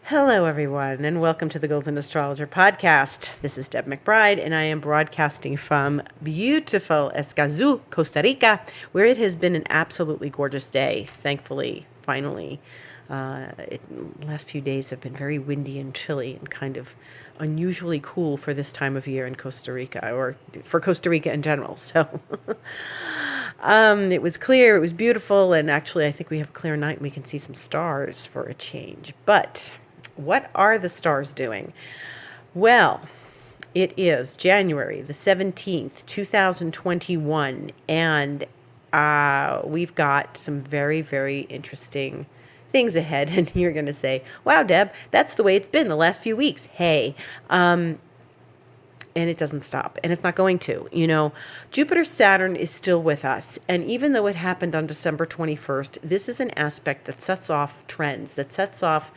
Hello, everyone, and welcome to the Golden Astrologer Podcast. This is Deb McBride, and I am broadcasting from beautiful Escazú, Costa Rica, where it has been an absolutely gorgeous day, thankfully, finally. Last few days have been very windy and chilly and kind of unusually cool for this time of year in Costa Rica, or for Costa Rica in general. So it was clear, it was beautiful, and actually I think we have a clear night and we can see some stars for a change. But what are the stars doing? Well, it is January the 17th, 2021, and we've got some very, very interesting things ahead. And you're going to say, wow, Deb, that's the way it's been the last few weeks. Hey, and it doesn't stop, and it's not going to. Jupiter Saturn is still with us, and even though it happened on December 21st, this is an aspect that sets off trends, that sets off,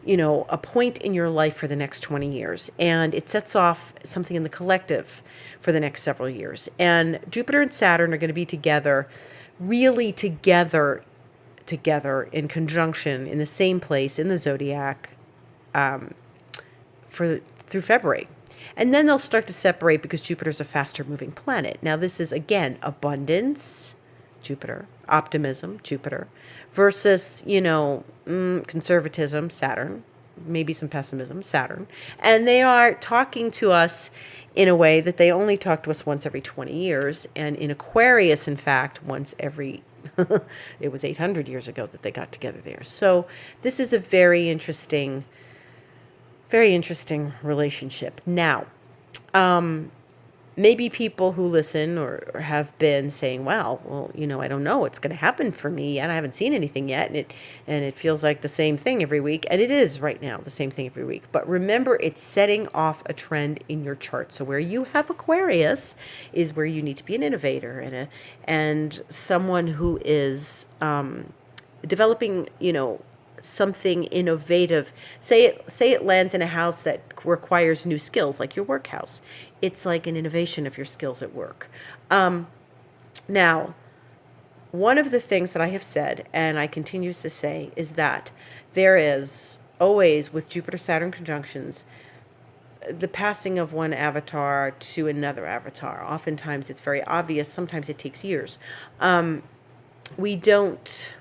a point in your life for the next 20 years, and it sets off something in the collective for the next several years. And Jupiter and Saturn are going to be together, really together in conjunction in the same place in the zodiac through February. And then they'll start to separate because Jupiter's a faster moving planet. Now, this is, again, abundance, Jupiter, optimism, Jupiter, versus, conservatism, Saturn, maybe some pessimism, Saturn. And they are talking to us in a way that they only talk to us once every 20 years. And in Aquarius, in fact, once every, it was 800 years ago that they got together there. So this is a very interesting relationship. Now, maybe people who listen or have been saying, well, I don't know what's going to happen for me yet. I haven't seen anything yet. And it feels like the same thing every week. And it is right now the same thing every week. But remember, it's setting off a trend in your chart. So where you have Aquarius is where you need to be an innovator and someone who is developing, something innovative. Say it lands in a house that requires new skills, like your work house. It's like an innovation of your skills at work. Now, one of the things that I have said, and I continue to say, is that there is always, with Jupiter-Saturn conjunctions, the passing of one avatar to another avatar. Oftentimes it's very obvious. Sometimes it takes years. We don't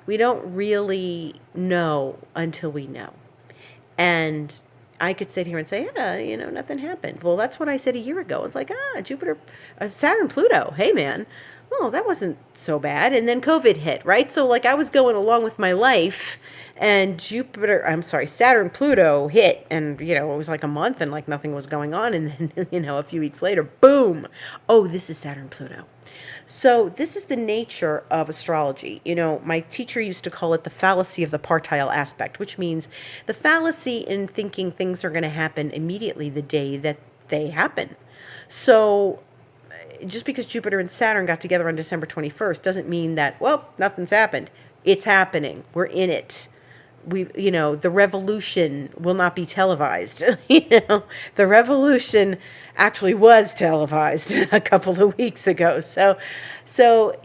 really know until we know. And I could sit here and say, nothing happened. Well, that's what I said a year ago. It's like, Jupiter, Saturn, Pluto. Hey, man. Oh, that wasn't so bad. And then COVID hit, right? So I was going along with my life and Saturn, Pluto hit. And, it was like a month and nothing was going on. And then, a few weeks later, boom. Oh, this is Saturn, Pluto. So this is the nature of astrology. My teacher used to call it the fallacy of the partile aspect, which means the fallacy in thinking things are going to happen immediately the day that they happen. So just because Jupiter and Saturn got together on December 21st doesn't mean that, nothing's happened. It's happening. We're in it. The revolution will not be televised. The revolution actually was televised a couple of weeks ago. So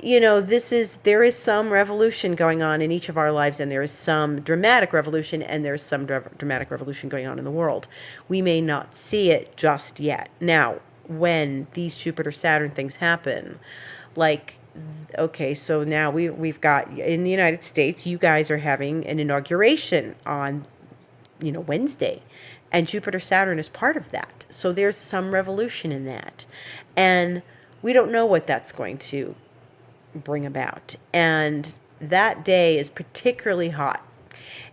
there is some revolution going on in each of our lives, and there is some dramatic revolution, and there's some dramatic revolution going on in the world. We may not see it just yet. Now, when these Jupiter-Saturn things happen, okay, so now we've got, in the United States, you guys are having an inauguration on, Wednesday. And Jupiter-Saturn is part of that. So there's some revolution in that. And we don't know what that's going to bring about. And that day is particularly hot.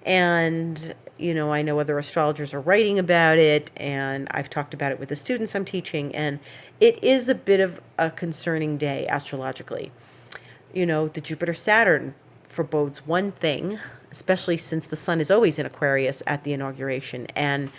And, I know other astrologers are writing about it, and I've talked about it with the students I'm teaching, and it is a bit of a concerning day astrologically. The Jupiter-Saturn forebodes one thing, especially since the sun is always in Aquarius at the inauguration, and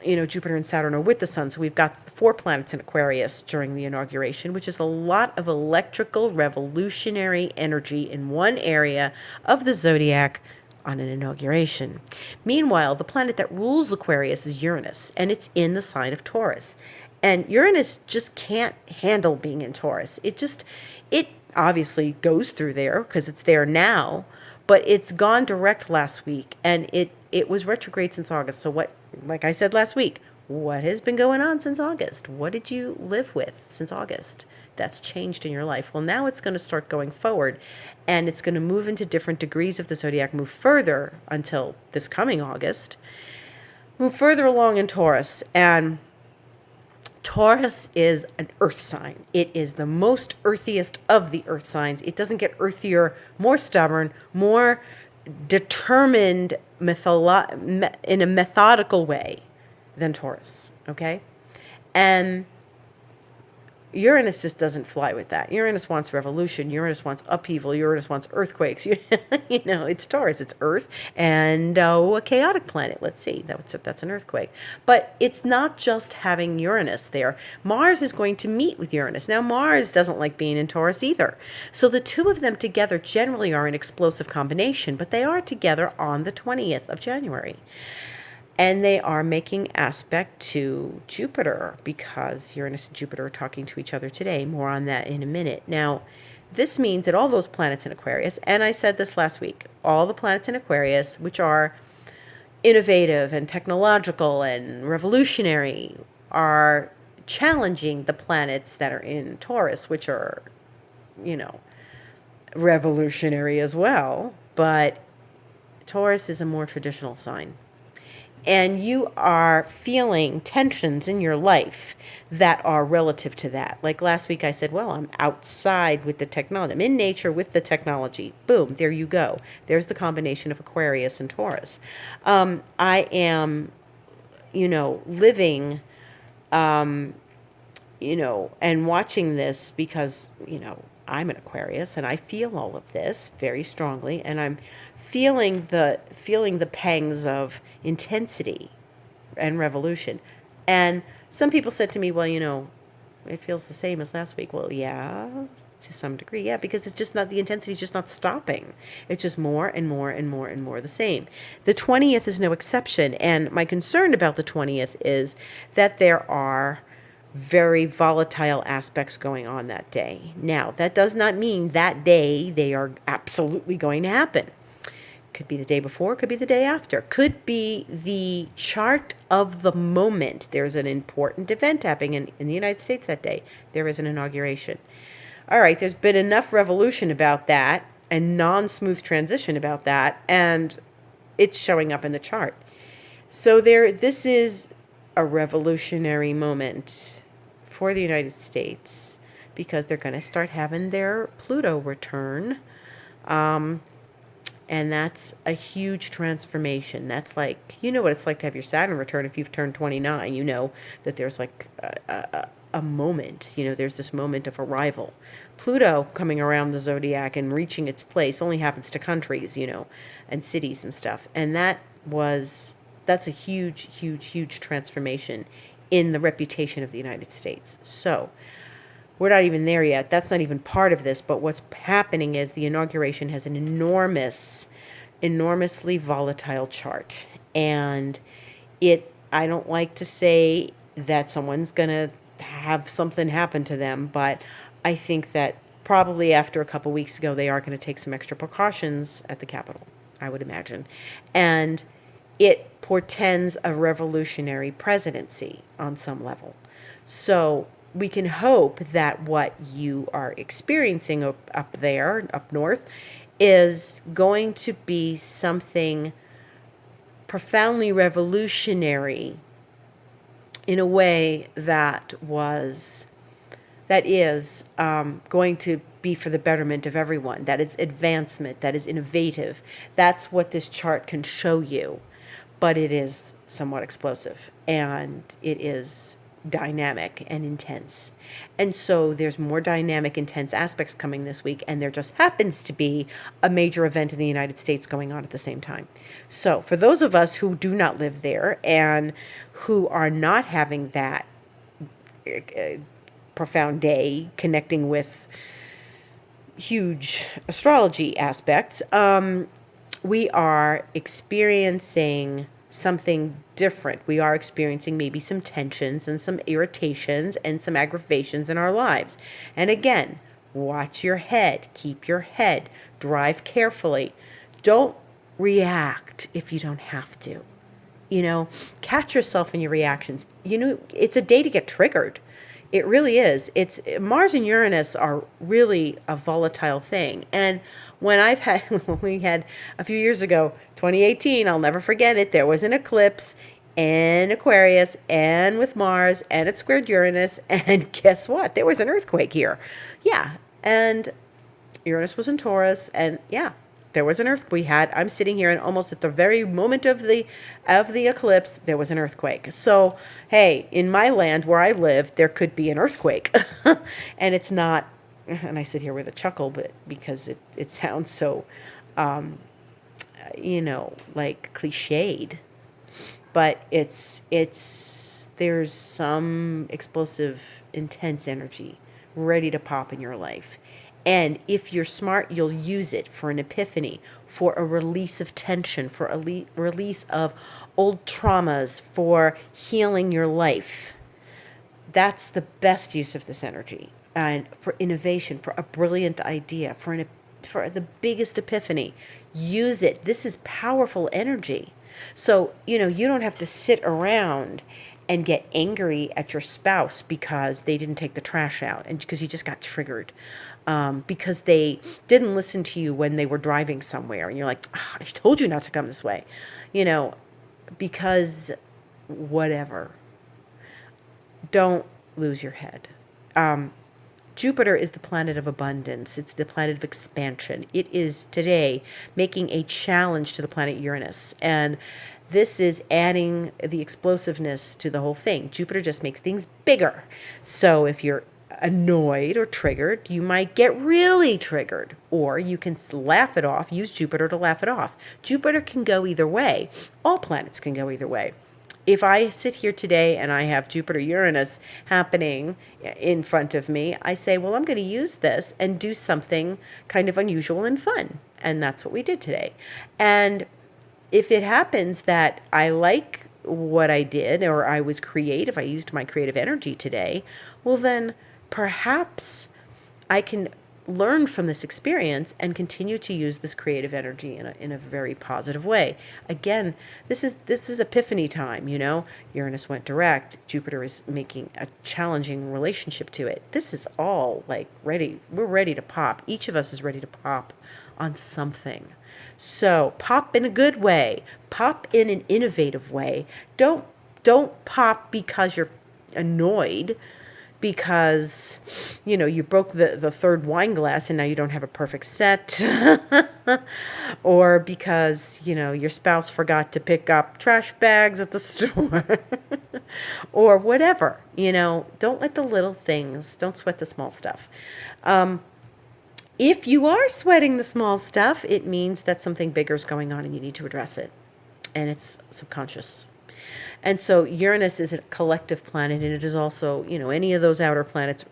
Jupiter and Saturn are with the sun, so we've got 4 planets in Aquarius during the inauguration, which is a lot of electrical revolutionary energy in one area of the zodiac on an inauguration. Meanwhile, the planet that rules Aquarius is Uranus, and it's in the sign of Taurus. And Uranus just can't handle being in Taurus. It obviously goes through there because it's there now, but it's gone direct last week, and it was retrograde since August. So what, like I said last week, what has been going on since August? What did you live with since August that's changed in your life? Well, now it's going to start going forward, and it's going to move into different degrees of the zodiac, move further until this coming August, move further along in Taurus. And Taurus is an earth sign. It is the most earthiest of the earth signs. It doesn't get earthier, more stubborn, more determined in a methodical way than Taurus, okay? And Uranus just doesn't fly with that. Uranus wants revolution. Uranus wants upheaval. Uranus wants earthquakes. It's Taurus. It's Earth and a chaotic planet. Let's see. That's an earthquake. But it's not just having Uranus there. Mars is going to meet with Uranus. Now, Mars doesn't like being in Taurus either. So the two of them together generally are an explosive combination, but they are together on the 20th of January. And they are making aspect to Jupiter because Uranus and Jupiter are talking to each other today. More on that in a minute. Now, this means that all those planets in Aquarius, and I said this last week, all the planets in Aquarius, which are innovative and technological and revolutionary, are challenging the planets that are in Taurus, which are, revolutionary as well. But Taurus is a more traditional sign. And you are feeling tensions in your life that are relative to that. Like last week I said, well, I'm outside with the technology. I'm in nature with the technology. Boom, there you go. There's the combination of Aquarius and Taurus. I am, living, and watching this because, I'm an Aquarius and I feel all of this very strongly, and I'm feeling the pangs of intensity and revolution. And some people said to me, well, it feels the same as last week. Well, yeah, to some degree, yeah, because it's just not, the intensity is just not stopping. It's just more and more and more and more the same. The 20th is no exception. And my concern about the 20th is that there are very volatile aspects going on that day. Now, that does not mean that day they are absolutely going to happen. Could be the day before, could be the day after, could be the chart of the moment. There's an important event happening in the United States that day. There is an inauguration. All right, there's been enough revolution about that and non-smooth transition about that, and it's showing up in the chart. So this is a revolutionary moment for the United States because they're going to start having their Pluto return. And that's a huge transformation. That's like, what it's like to have your Saturn return if you've turned 29. You know that there's like a moment, there's this moment of arrival. Pluto coming around the zodiac and reaching its place only happens to countries, and cities and stuff. And that's a huge, huge, huge transformation in the reputation of the United States. So we're not even there yet. That's not even part of this. But what's happening is the inauguration has an enormously volatile chart. And I don't like to say that someone's going to have something happen to them, but I think that probably after a couple weeks ago, they are going to take some extra precautions at the Capitol, I would imagine. And it portends a revolutionary presidency on some level. So we can hope that what you are experiencing up there, up north, is going to be something profoundly revolutionary in a way that is going to be for the betterment of everyone, that is advancement, that is innovative. That's what this chart can show you. But it is somewhat explosive, and it is dynamic and intense. And so there's more dynamic, intense aspects coming this week, and there just happens to be a major event in the United States going on at the same time. So for those of us who do not live there and who are not having that profound day connecting with huge astrology aspects, we are experiencing something different. We are experiencing maybe some tensions and some irritations and some aggravations in our lives. And again, watch your head, keep your head, drive carefully. Don't react if you don't have to. Catch yourself in your reactions. It's a day to get triggered. It really is. It's Mars and Uranus are really a volatile thing. And when we had a few years ago, 2018, I'll never forget it. There was an eclipse in Aquarius and with Mars, and it squared Uranus. And guess what? There was an earthquake here. Yeah. And Uranus was in Taurus, and yeah, there was an earthquake. I'm sitting here, and almost at the very moment of the eclipse, there was an earthquake. So, hey, in my land where I live, there could be an earthquake, and it's not. And I sit here with a chuckle, but because it sounds so, like cliched. But there's some explosive, intense energy ready to pop in your life. And if you're smart, you'll use it for an epiphany, for a release of tension, for a release of old traumas, for healing your life. That's the best use of this energy. And for innovation, for a brilliant idea, for the biggest epiphany, use it. This is powerful energy. So, you don't have to sit around and get angry at your spouse because they didn't take the trash out and because you just got triggered. Because they didn't listen to you when they were driving somewhere and you're like, I told you not to come this way, because whatever. Don't lose your head. Jupiter is the planet of abundance. It's the planet of expansion. It is today making a challenge to the planet Uranus. And this is adding the explosiveness to the whole thing. Jupiter just makes things bigger. So if you're annoyed or triggered, you might get really triggered, or you can laugh it off. Use Jupiter to laugh it off. Jupiter can go either way. All planets can go either way. If I sit here today and I have Jupiter Uranus happening in front of me, I say, well, I'm going to use this and do something kind of unusual and fun. And that's what we did today. And if it happens that I like what I did, or I was creative, I used my creative energy today, well, then perhaps I can learn from this experience and continue to use this creative energy in a very positive way. Again, this is epiphany time, Uranus went direct. Jupiter is making a challenging relationship to it. This is all like ready. We're ready to pop. Each of us is ready to pop on something. So pop in a good way. Pop in an innovative way. Don't pop because you're annoyed, because you broke the third wine glass and now you don't have a perfect set, or because your spouse forgot to pick up trash bags at the store, or whatever. Don't let the little things, don't sweat the small stuff. If you are sweating the small stuff, it means that something bigger is going on and you need to address it, and it's subconscious. And so Uranus is a collective planet, and it is also, any of those outer planets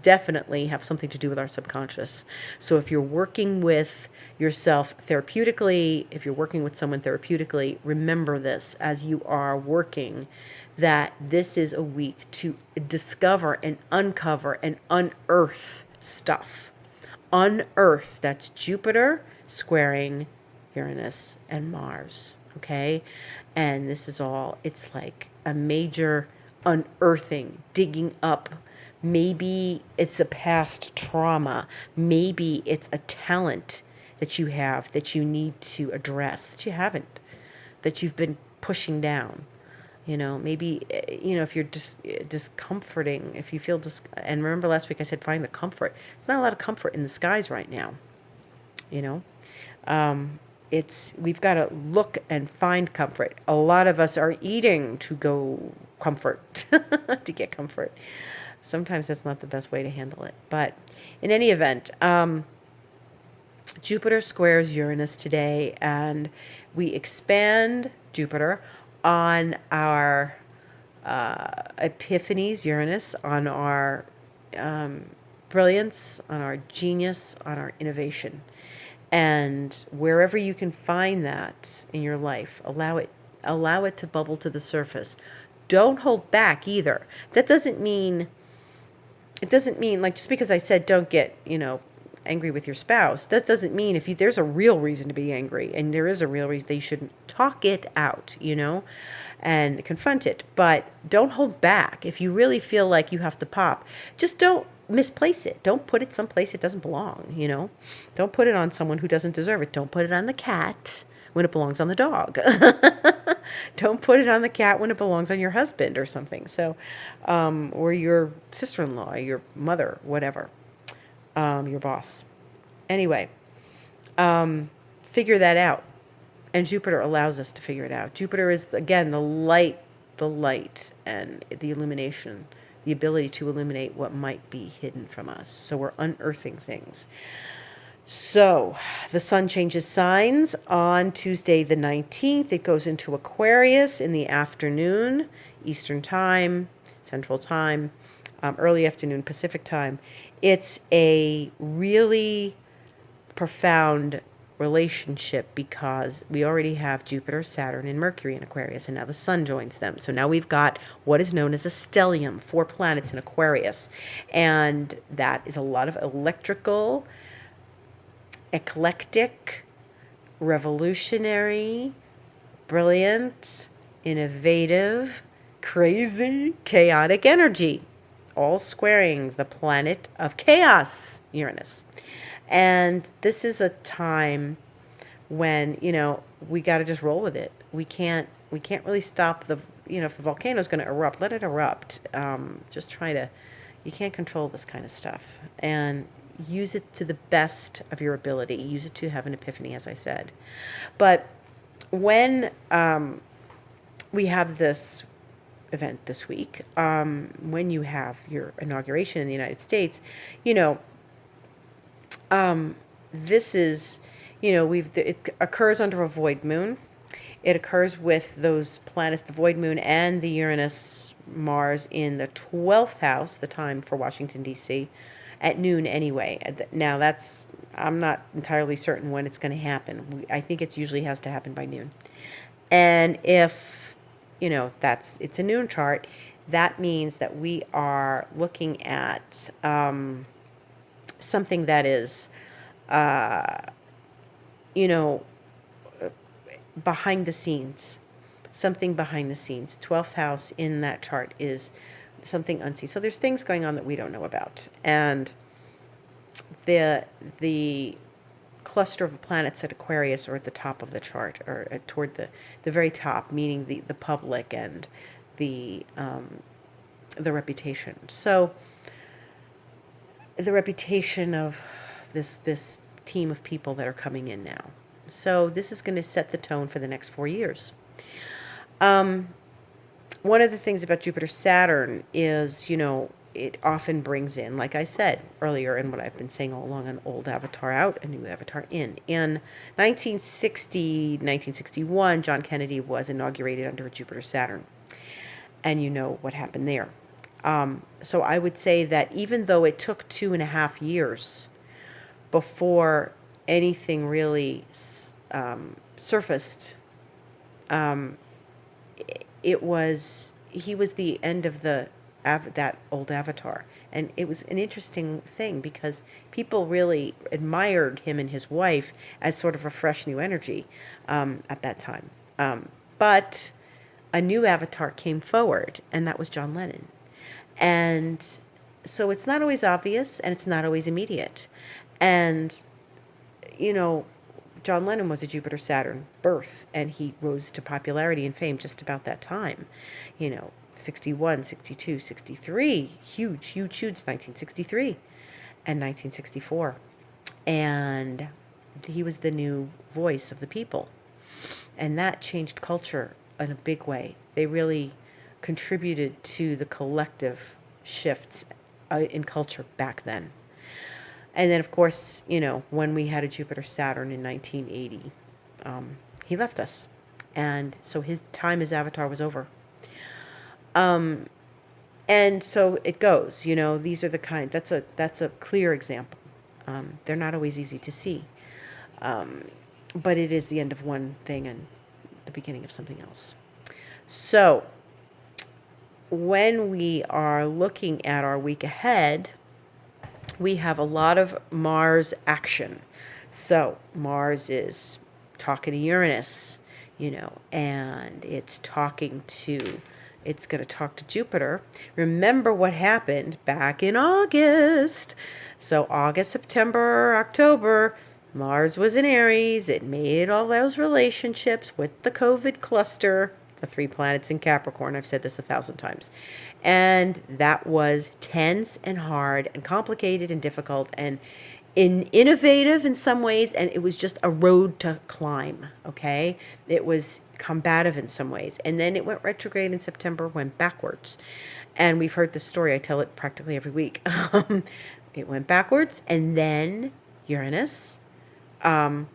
definitely have something to do with our subconscious. So if you're working with yourself therapeutically, if you're working with someone therapeutically, remember this as you are working, that this is a week to discover and uncover and unearth stuff. Unearth, that's Jupiter squaring Uranus and Mars, okay? And this is all, it's like a major unearthing, digging up. Maybe it's a past trauma. Maybe it's a talent that you have that you need to address, that you haven't, that you've been pushing down. Maybe, if you're just discomforting, if you feel and remember last week I said find the comfort. There's not a lot of comfort in the skies right now, we've got to look and find comfort. A lot of us are eating to go comfort, to get comfort. Sometimes that's not the best way to handle it. But in any event, Jupiter squares Uranus today, and we expand Jupiter on our epiphanies, Uranus, on our brilliance, on our genius, on our innovation. And wherever you can find that in your life, allow it to bubble to the surface. Don't hold back either. It doesn't mean like, just because I said don't get, angry with your spouse, that doesn't mean there's a real reason to be angry, and there is a real reason, that you shouldn't talk it out, and confront it. But don't hold back. If you really feel like you have to pop, just don't misplace it. Don't put it someplace it doesn't belong, Don't put it on someone who doesn't deserve it. Don't put it on the cat when it belongs on the dog. Don't put it on the cat when it belongs on your husband or something. So, or your sister-in-law, your mother, whatever, your boss. Anyway, figure that out. And Jupiter allows us to figure it out. Jupiter is, again, the light and the illumination, the ability to illuminate what might be hidden from us. So we're unearthing things. So the sun changes signs on Tuesday the 19th. It goes into Aquarius in the afternoon, Eastern Time, Central Time, early afternoon Pacific Time. It's a really profound relationship because we already have Jupiter, Saturn, and Mercury in Aquarius, and now the sun joins them. So now we've got what is known as a stellium, 4 planets in Aquarius, and that is a lot of electrical, eclectic, revolutionary, brilliant, innovative, crazy, chaotic energy, all squaring the planet of chaos, Uranus. And this is a time when, we got to just roll with it. We can't really stop if the volcano is going to erupt, let it erupt. You can't control this kind of stuff. And use it to the best of your ability. Use it to have an epiphany, as I said. But when we have this event this week, when you have your inauguration in the United States, this is, it occurs under a void moon. It occurs with those planets, the void moon and the Uranus, Mars in the 12th house, the time for Washington, D.C., at noon anyway. Now I'm not entirely certain when it's going to happen. I think it usually has to happen by noon. And if, it's a noon chart, that means that we are looking at something that is, behind the scenes. Something behind the scenes. 12th house in that chart is something unseen. So there's things going on that we don't know about. And the cluster of planets at Aquarius are at the top of the chart, or toward the very top, meaning the public and the reputation. So the reputation of this team of people that are coming in now. So this is going to set the tone for the next 4 years. One of the things about Jupiter-Saturn is, it often brings in, like I said earlier, and what I've been saying all along, an old avatar out, a new avatar in. In 1961, John Kennedy was inaugurated under a Jupiter-Saturn. And you know what happened there. So I would say that even though it took 2.5 years before anything really surfaced, he was the end of that old avatar. And it was an interesting thing because people really admired him and his wife as sort of a fresh new energy at that time. But a new avatar came forward, and that was John Lennon. And so it's not always obvious, and it's not always immediate. And, John Lennon was a Jupiter-Saturn birth, and he rose to popularity and fame just about that time. 61, 62, 63, huge, 1963 and 1964. And he was the new voice of the people. And that changed culture in a big way. They really contributed to the collective shifts in culture back then. And then, of course, when we had a Jupiter-Saturn in 1980, he left us. And so his time as Avatar was over. And so it goes, these are the kind, that's a clear example. They're not always easy to see. But it is the end of one thing and the beginning of something else. So when we are looking at our week ahead we have a lot of Mars action. So Mars is talking to Uranus, and it's going to talk to Jupiter. Remember what happened back in August. So August, September, October, Mars was in Aries. It made all those relationships with the COVID cluster, the 3 planets in Capricorn. I've said this 1,000 times. And that was tense and hard and complicated and difficult and innovative in some ways, and it was just a road to climb, okay? It was combative in some ways. And then it went retrograde in September, went backwards. And we've heard this story. I tell it practically every week. It went backwards, and then Uranus had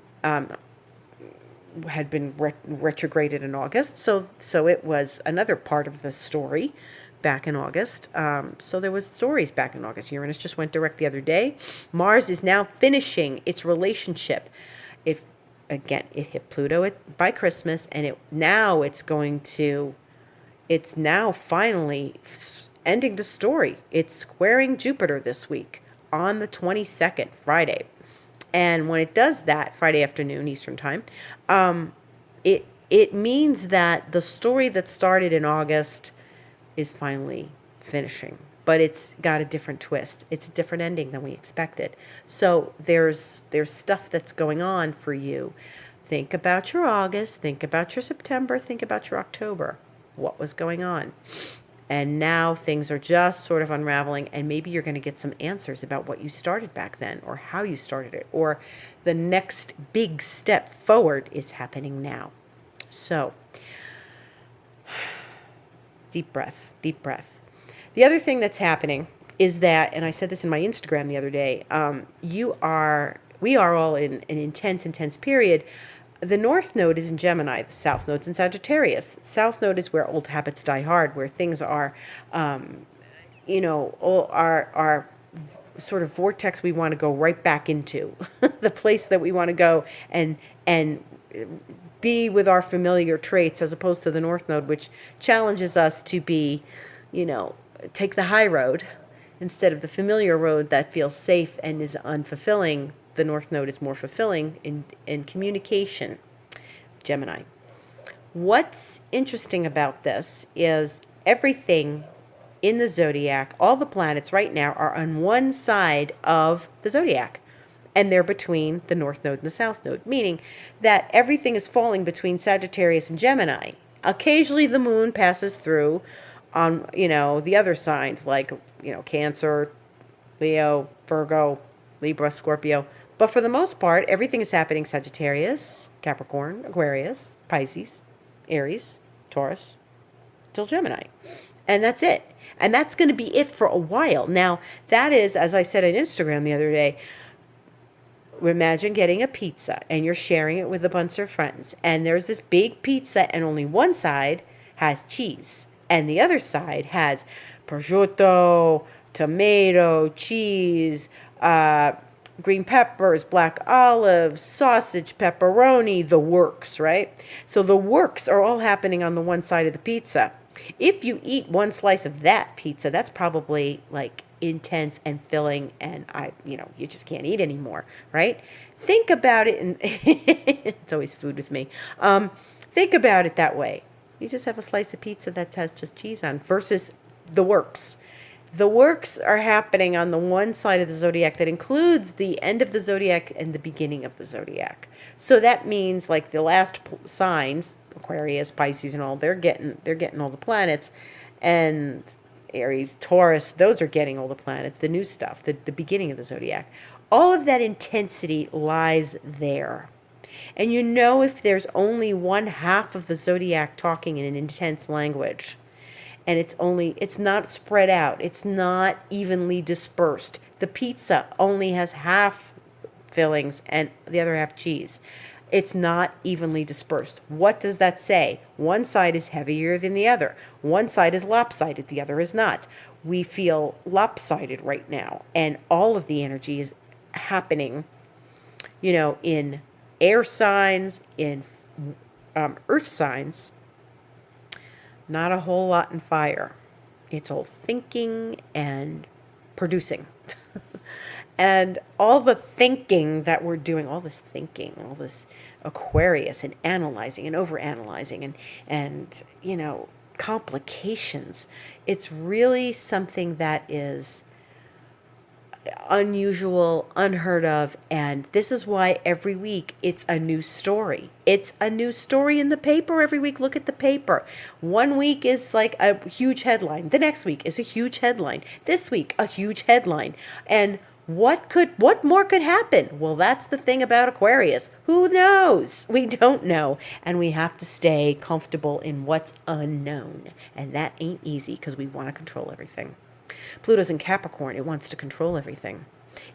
been retrograded in August. So it was another part of the story back in August. So there was stories back in August. Uranus just went direct the other day. Mars is now finishing its relationship. It hit Pluto by Christmas, and it's now finally ending the story. It's squaring Jupiter this week on the 22nd, Friday. And when it does that, Friday afternoon, Eastern time, it means that the story that started in August is finally finishing. But it's got a different twist. It's a different ending than we expected. So there's stuff that's going on for you. Think about your August, think about your September, think about your October. What was going on? And now things are just sort of unraveling, and maybe you're going to get some answers about what you started back then, or how you started it, or the next big step forward is happening now. So, deep breath, deep breath. The other thing that's happening is that, and I said this in my Instagram the other day, we are all in an intense period. The North Node is in Gemini. The South Node's in Sagittarius. South Node is where old habits die hard, where things are, all our sort of vortex we want to go right back into, the place that we want to go and be with our familiar traits, as opposed to the North Node, which challenges us to be, take the high road instead of the familiar road that feels safe and is unfulfilling. The North Node is more fulfilling in communication, Gemini. What's interesting about this is everything in the zodiac, all the planets right now are on one side of the zodiac, and they're between the North Node and the South Node, meaning that everything is falling between Sagittarius and Gemini. Occasionally the moon passes through on, the other signs like, Cancer, Leo, Virgo, Libra, Scorpio. But for the most part, everything is happening Sagittarius, Capricorn, Aquarius, Pisces, Aries, Taurus, till Gemini. And that's it. And that's going to be it for a while. Now, that is, as I said on Instagram the other day, imagine getting a pizza and you're sharing it with a bunch of friends. And there's this big pizza and only one side has cheese. And the other side has prosciutto, tomato, cheese, green peppers, black olives, sausage, pepperoni, the works, right? So the works are all happening on the one side of the pizza. If you eat one slice of that pizza, that's probably like intense and filling, and you just can't eat anymore, right? Think about it, and it's always food with me. Think about it that way. You just have a slice of pizza that has just cheese on versus the works. The works are happening on the one side of the zodiac that includes the end of the zodiac and the beginning of the zodiac. So that means like the last signs, Aquarius, Pisces, and all, they're getting all the planets, and Aries, Taurus, those are getting all the planets, the new stuff, the beginning of the zodiac. All of that intensity lies there. And if there's only one half of the zodiac talking in an intense language, and it's not spread out, it's not evenly dispersed. The pizza only has half fillings and the other half cheese. It's not evenly dispersed. What does that say? One side is heavier than the other. One side is lopsided, the other is not. We feel lopsided right now, and all of the energy is happening, in air signs, in earth signs. Not a whole lot in fire. It's all thinking and producing. And all the thinking that we're doing, all this thinking, all this Aquarius and analyzing and overanalyzing and complications. It's really something that is unusual, unheard of, and this is why every week it's a new story. It's a new story in the paper every week. Look at the paper. One week is like a huge headline. The next week is a huge headline. This week, a huge headline. And what more could happen? Well, that's the thing about Aquarius. Who knows? We don't know. And we have to stay comfortable in what's unknown. And that ain't easy because we want to control everything. Pluto's in Capricorn. It wants to control everything.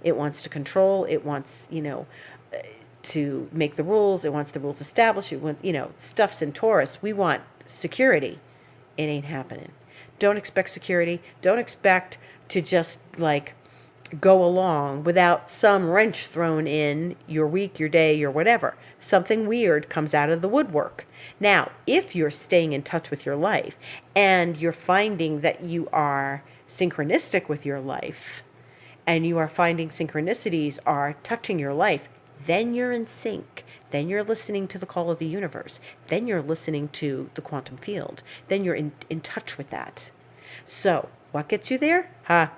It wants to control. It wants, to make the rules. It wants the rules established. It wants, stuff's in Taurus. We want security. It ain't happening. Don't expect security. Don't expect to just go along without some wrench thrown in your week, your day, your whatever. Something weird comes out of the woodwork. Now, if you're staying in touch with your life and you're finding that you are synchronistic with your life and you are finding synchronicities are touching your life, then you're in sync. Then you're listening to the call of the universe. Then you're listening to the quantum field. Then you're in touch with that. So, what gets you there?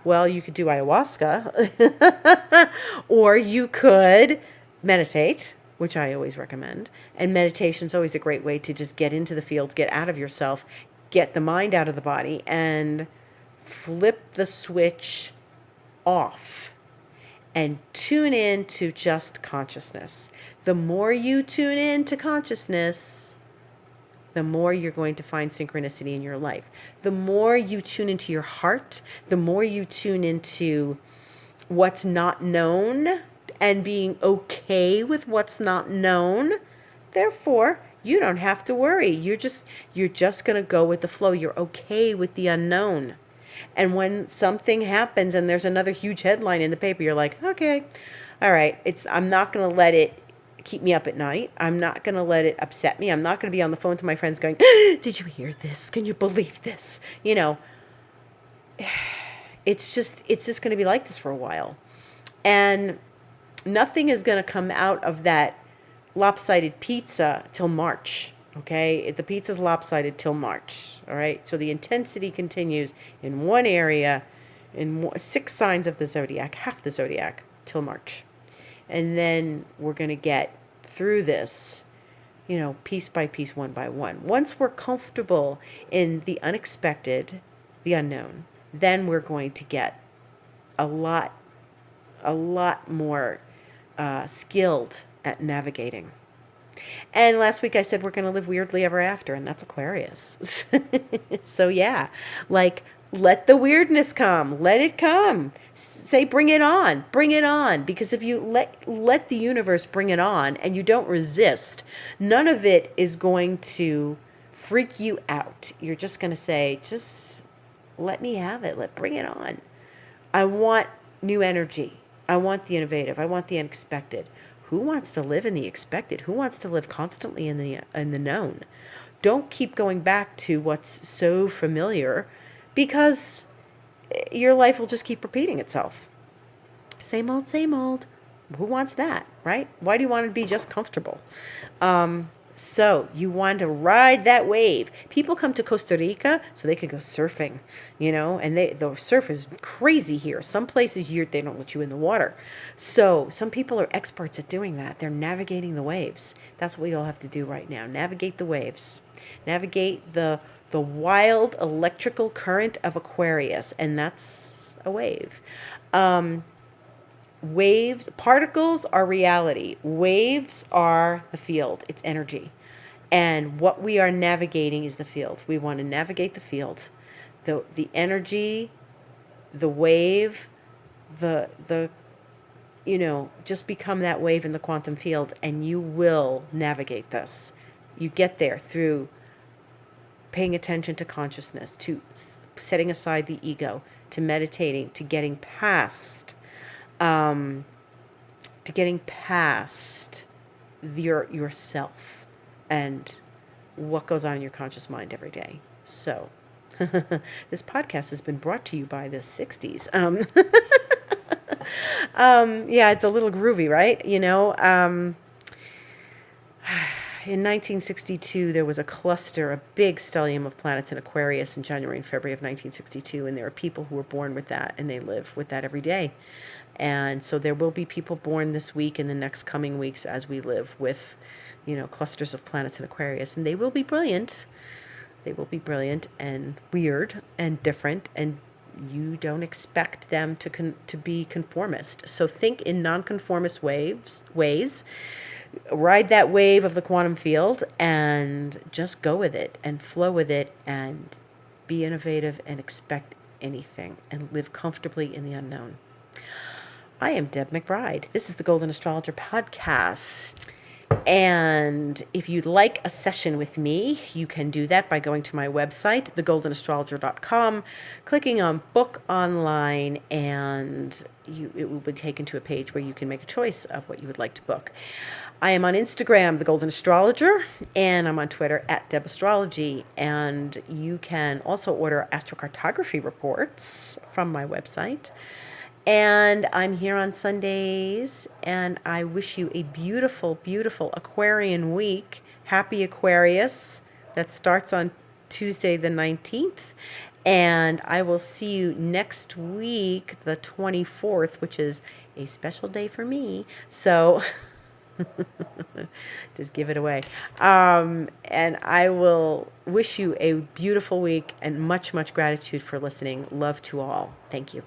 Well, you could do ayahuasca, or you could meditate, which I always recommend. And meditation's always a great way to just get into the field, get out of yourself, get the mind out of the body, and flip the switch off and tune in to just consciousness. The more you tune in to consciousness, the more you're going to find synchronicity in your life. The more you tune into your heart, the more you tune into what's not known and being okay with what's not known. Therefore, you don't have to worry. You're just going to go with the flow. You're okay with the unknown. And when something happens and there's another huge headline in the paper, you're like, okay, all right, I'm not going to let it keep me up at night. I'm not going to let it upset me. I'm not going to be on the phone to my friends going, did you hear this? Can you believe this? It's just going to be like this for a while. And nothing is going to come out of that lopsided pizza till March. Okay, the pizza's lopsided till March. All right, so the intensity continues in one area, in 6 signs of the zodiac, half the zodiac, till March. And then we're going to get through this, piece by piece, one by one. Once we're comfortable in the unexpected, the unknown, then we're going to get a lot more skilled at navigating. And last week I said we're going to live weirdly ever after, and that's Aquarius. So yeah, let the weirdness come. Let it come. Say, bring it on. Bring it on. Because if you let the universe bring it on and you don't resist, none of it is going to freak you out. You're just going to say, just let me have it. Bring it on. I want new energy. I want the innovative. I want the unexpected. Who wants to live in the expected? Who wants to live constantly in the known? Don't keep going back to what's so familiar, because your life will just keep repeating itself. Same old, same old. Who wants that, right? Why do you want to be just comfortable? So you want to ride that wave. People come to Costa Rica so they can go surfing, and the surf is crazy here. Some places they don't let you in the water. So some people are experts at doing that. They're navigating the waves. That's what we all have to do right now. Navigate the waves. Navigate the wild electrical current of Aquarius, and that's a wave. Waves, particles are reality. Waves are the field. It's energy. And what we are navigating is the field. We want to navigate the field. The energy, the wave, just become that wave in the quantum field, and you will navigate this. You get there through paying attention to consciousness, to setting aside the ego, to meditating, to getting past yourself and what goes on in your conscious mind every day. So this podcast has been brought to you by the 60s. Yeah, it's a little groovy, right? In 1962, there was a cluster, a big stellium of planets in Aquarius in January and February of 1962, and there are people who were born with that, and they live with that every day. And so there will be people born this week and the next coming weeks as we live with, clusters of planets in Aquarius, and they will be brilliant. They will be brilliant and weird and different, and you don't expect them to be conformist. So think in nonconformist ways. Ride that wave of the quantum field and just go with it and flow with it and be innovative and expect anything and live comfortably in the unknown. I am Deb McBride. This is the Golden Astrologer Podcast. And if you'd like a session with me, you can do that by going to my website, thegoldenastrologer.com, clicking on Book Online, and it will be taken to a page where you can make a choice of what you would like to book. I am on Instagram, The Golden Astrologer, and I'm on Twitter @DebAstrology. And you can also order astrocartography reports from my website. And I'm here on Sundays, and I wish you a beautiful, beautiful Aquarian week. Happy Aquarius. That starts on Tuesday the 19th. And I will see you next week, the 24th, which is a special day for me. So just give it away. And I will wish you a beautiful week and much, much gratitude for listening. Love to all. Thank you.